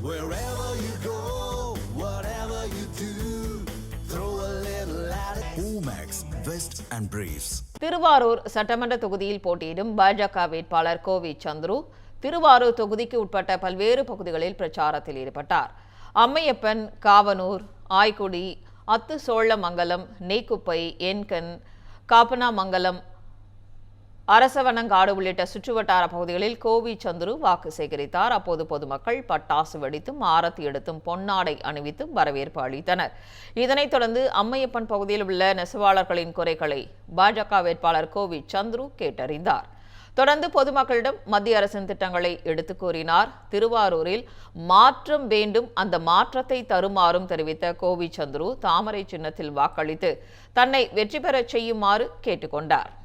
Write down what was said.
Wherever you go, whatever you do, throw a little at it. Omax, Vest and Briefs. Thiruvarur சட்டமன்ற தொகுதியில் போட்டியிடும் பாஜக வேட்பாளர் கோவி சந்துரு திருவாரூர் தொகுதிக்கு உட்பட்ட பல்வேறு பகுதிகளில் பிரச்சாரத்தில் ஈடுபட்டார். அம்மையப்பன், காவனூர், ஆய்க்குடி, அத்து சோழமங்கலம், நெய்க்குப்பை, என்கண், காப்பனாமங்கலம், அரசவனங்காடு உள்ளிட்ட சுற்றுவட்டார பகுதிகளில் கோவி சந்துரு வாக்கு சேகரித்தார். அப்போது பொதுமக்கள் பட்டாசு வெடித்தும் ஆரத்தி எடுத்தும் பொன்னாடை அணிவித்தும் வரவேற்பு அளித்தனர். இதனைத் தொடர்ந்து அம்மையப்பன் பகுதியில் உள்ள நெசவாளர்களின் குறைகளை பாஜக வேட்பாளர் கோவி சந்துரு கேட்டறிந்தார். தொடர்ந்து பொதுமக்களிடம் மத்திய அரசின் திட்டங்களை எடுத்துக் கூறினார். திருவாரூரில் மாற்றம் வேண்டும், அந்த மாற்றத்தை தருமாறும் தெரிவித்த கோவி சந்துரு தாமரை சின்னத்தில் வாக்களித்து தன்னை வெற்றி பெறச் செய்யுமாறு கேட்டுக்கொண்டார்.